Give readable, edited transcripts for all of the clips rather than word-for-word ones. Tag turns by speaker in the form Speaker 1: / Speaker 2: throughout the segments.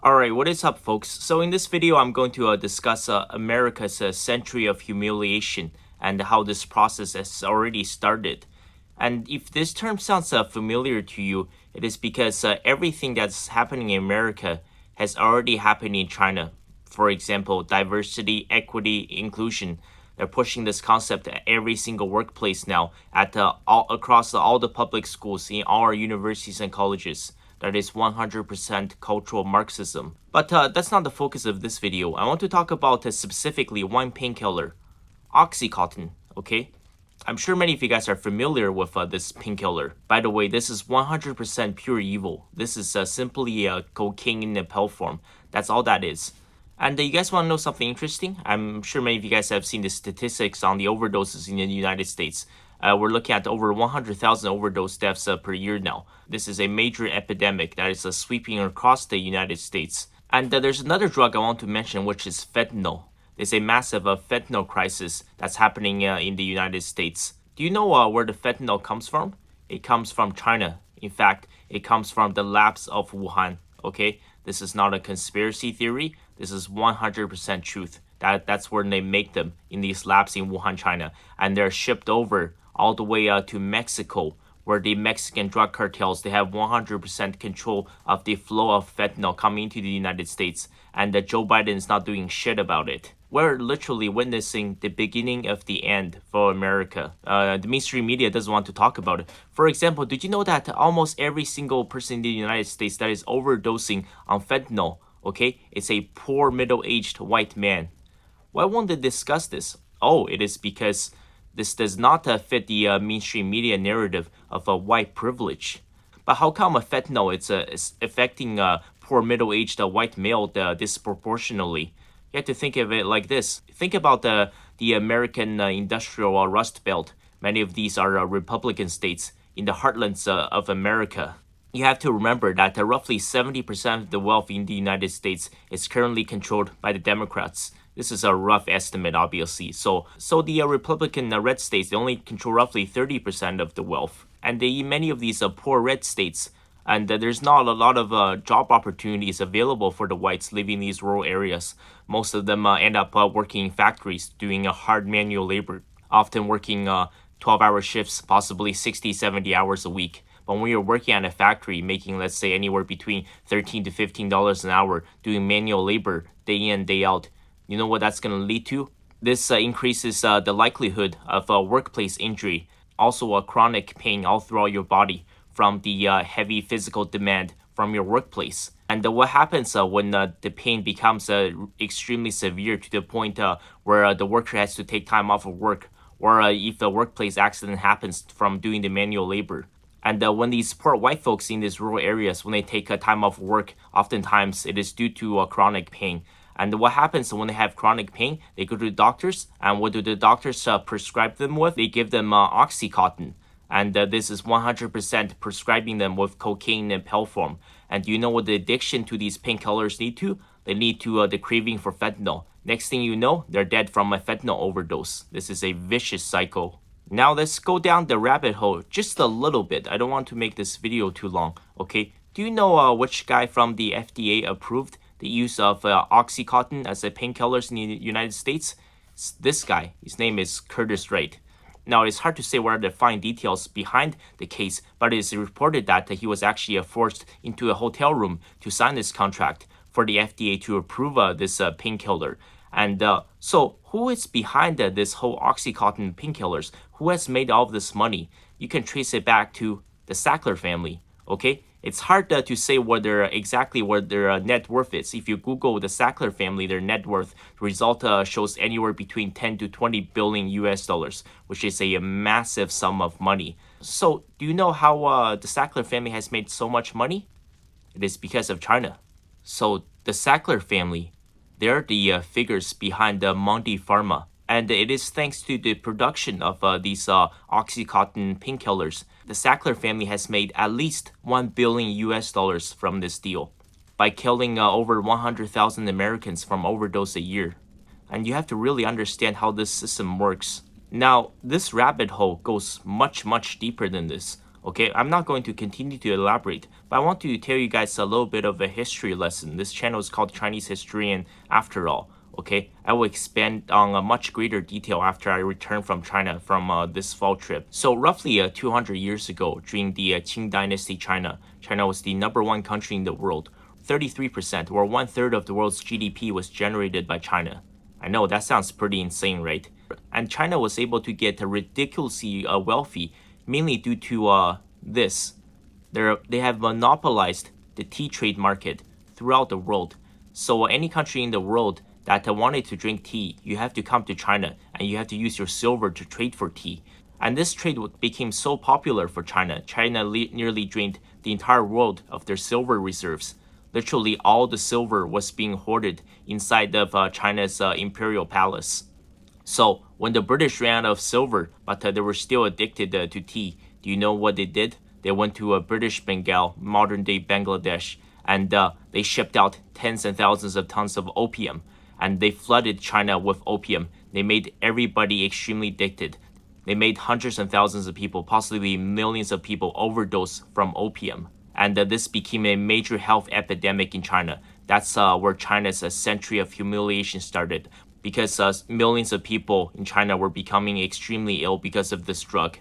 Speaker 1: Alright, what is up, folks? So in this video, I'm going to discuss America's Century of Humiliation and how this process has already started. And if this term sounds familiar to you, it is because everything that's happening in America has already happened in China. For example, diversity, equity, inclusion. They're pushing this concept at every single workplace now, at all across all the public schools, in all our universities and colleges. That is 100% cultural Marxism. But that's not the focus of this video. I want to talk about specifically one painkiller, Oxycontin, okay? I'm sure many of you guys are familiar with this painkiller. By the way, this is 100% pure evil. This is simply cocaine in a pill form. That's all that is. And you guys want to know something interesting? I'm sure many of you guys have seen the statistics on the overdoses in the United States. We're looking at over 100,000 overdose deaths per year now. This is a major epidemic that is sweeping across the United States. And there's another drug I want to mention, which is fentanyl. There's a massive fentanyl crisis that's happening in the United States. Do you know where the fentanyl comes from? It comes from China. In fact, it comes from the labs of Wuhan. Okay, this is not a conspiracy theory. This is 100% truth. That's where they make them, in these labs in Wuhan, China, and they're shipped over all the way to Mexico, where the Mexican drug cartels, they have 100% control of the flow of fentanyl coming into the United States, and Joe Biden is not doing shit about it. We're literally witnessing the beginning of the end for America. The mainstream media doesn't want to talk about it. For example, did you know that almost every single person in the United States that is overdosing on fentanyl, okay, it's a poor middle-aged white man? Why won't they discuss this? Oh, it is because this does not fit the mainstream media narrative of white privilege. But how come fentanyl is affecting poor middle-aged white male disproportionately? You have to think of it like this. Think about the American industrial Rust Belt. Many of these are Republican states in the heartlands of America. You have to remember that roughly 70% of the wealth in the United States is currently controlled by the Democrats. This is a rough estimate, obviously. So the Republican red states, they only control roughly 30% of the wealth. And in many of these poor red states, and there's not a lot of job opportunities available for the whites living in these rural areas. Most of them end up working in factories, doing hard manual labor, often working 12-hour shifts, possibly 60, 70 hours a week. But when you're working at a factory, making, let's say, anywhere between $13 to $15 an hour, doing manual labor day in, day out, you know what that's going to lead to? This increases the likelihood of workplace injury, also chronic pain all throughout your body from the heavy physical demand from your workplace. And what happens when the pain becomes extremely severe to the point where the worker has to take time off of work, or if a workplace accident happens from doing the manual labor. And when these poor white folks in these rural areas, when they take time off work, oftentimes it is due to chronic pain. And what happens when they have chronic pain? They go to the doctors, and what do the doctors prescribe them with? They give them Oxycontin. And this is 100% prescribing them with cocaine in pill form. And do you know what the addiction to these painkillers lead to? They lead to the craving for fentanyl. Next thing you know, they're dead from a fentanyl overdose. This is a vicious cycle. Now let's go down the rabbit hole just a little bit. I don't want to make this video too long, okay? Do you know which guy from the FDA approved the use of Oxycontin as a painkillers in the United States? It's this guy. His name is Curtis Wright. Now, it's hard to say what are the fine details behind the case, but it is reported that he was actually forced into a hotel room to sign this contract for the FDA to approve this painkiller. And so who is behind this whole Oxycontin painkillers? Who has made all of this money? You can trace it back to the Sackler family, okay? It's hard to say exactly what their net worth is. If you Google the Sackler family, their net worth, the result shows anywhere between 10 to 20 billion US dollars, which is a massive sum of money. So, do you know how the Sackler family has made so much money? It is because of China. So, the Sackler family, they're the figures behind the Monty Pharma. And it is thanks to the production of these Oxycontin painkillers. The Sackler family has made at least 1 billion US dollars from this deal by killing over 100,000 Americans from overdose a year. And you have to really understand how this system works. Now, this rabbit hole goes much, much deeper than this. Okay, I'm not going to continue to elaborate, but I want to tell you guys a little bit of a history lesson. This channel is called Chinese Historian after all. Okay, I will expand on a much greater detail after I return from China from this fall trip. So roughly 200 years ago, during the Qing Dynasty China was the #1 country in the world. 33% or 1/3 of the world's GDP was generated by China. I know that sounds pretty insane, right? And China was able to get ridiculously wealthy mainly due to this. They have monopolized the tea trade market throughout the world. So any country in the world that wanted to drink tea, you have to come to China and you have to use your silver to trade for tea. And this trade became so popular for China. China nearly drained the entire world of their silver reserves. Literally all the silver was being hoarded inside of China's imperial palace. So when the British ran out of silver, but they were still addicted to tea, do you know what they did? They went to British Bengal, modern-day Bangladesh, and they shipped out tens and thousands of tons of opium, and they flooded China with opium. They made everybody extremely addicted. They made hundreds and thousands of people, possibly millions of people, overdose from opium. And this became a major health epidemic in China. That's where China's Century of Humiliation started, because millions of people in China were becoming extremely ill because of this drug.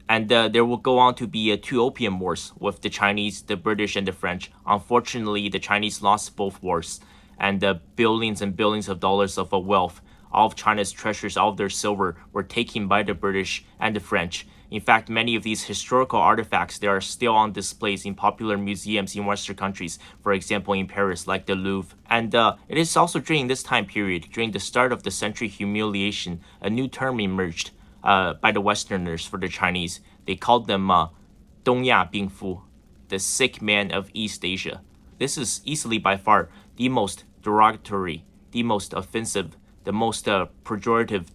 Speaker 1: And there will go on to be 2 opium wars with the Chinese, the British, and the French. Unfortunately, the Chinese lost both wars, and billions and billions of dollars of wealth, all of China's treasures, all of their silver, were taken by the British and the French. In fact, many of these historical artifacts, they are still on displays in popular museums in Western countries, for example in Paris, like the Louvre. And it is also during this time period, during the start of the Century of Humiliation, a new term emerged by the Westerners for the Chinese. They called them Dongya Bingfu, the sick man of East Asia. This is easily by far the most derogatory, the most offensive, the most pejorative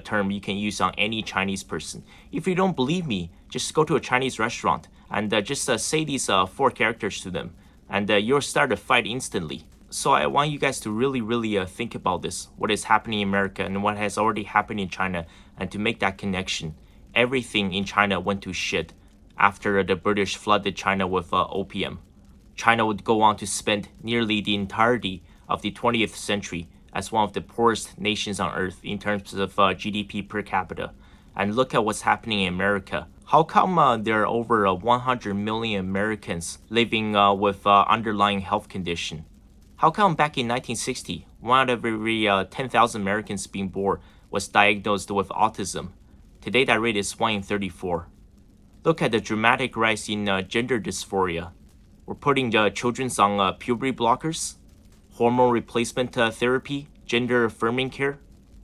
Speaker 1: term you can use on any Chinese person. If you don't believe me, just go to a Chinese restaurant and just say these 4 characters to them, and you'll start a fight instantly. So I want you guys to really think about this, what is happening in America and what has already happened in China, and to make that connection. Everything in China went to shit after the British flooded China with opium. China would go on to spend nearly the entirety of the 20th century as one of the poorest nations on earth in terms of GDP per capita. And look at what's happening in America. How come there are over 100 million Americans living with underlying health condition? How come back in 1960, 1 out of every 10,000 Americans being born was diagnosed with autism? Today that rate is 1 in 34. Look at the dramatic rise in gender dysphoria. We're putting children on puberty blockers, hormone replacement therapy, gender affirming care.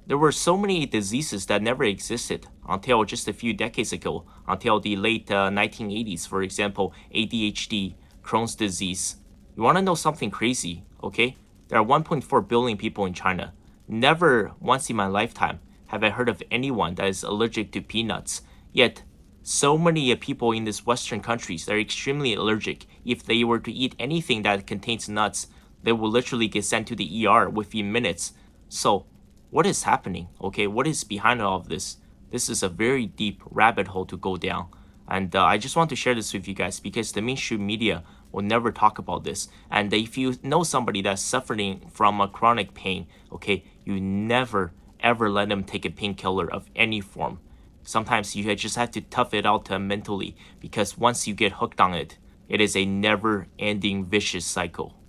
Speaker 1: There were so many diseases that never existed until just a few decades ago, until the late 1980s. For example, ADHD, Crohn's disease. You want to know something crazy, okay? There are 1.4 billion people in China. Never once in my lifetime have I heard of anyone that is allergic to peanuts. Yet, so many people in these Western countries are extremely allergic. If they were to eat anything that contains nuts, they will literally get sent to the ER within minutes. So, what is happening? Okay, what is behind all of this? This is a very deep rabbit hole to go down. And I just want to share this with you guys because the mainstream media will never talk about this. And if you know somebody that's suffering from a chronic pain, okay, you never ever let them take a painkiller of any form. Sometimes you just have to tough it out mentally, because once you get hooked on it, it is a never-ending vicious cycle.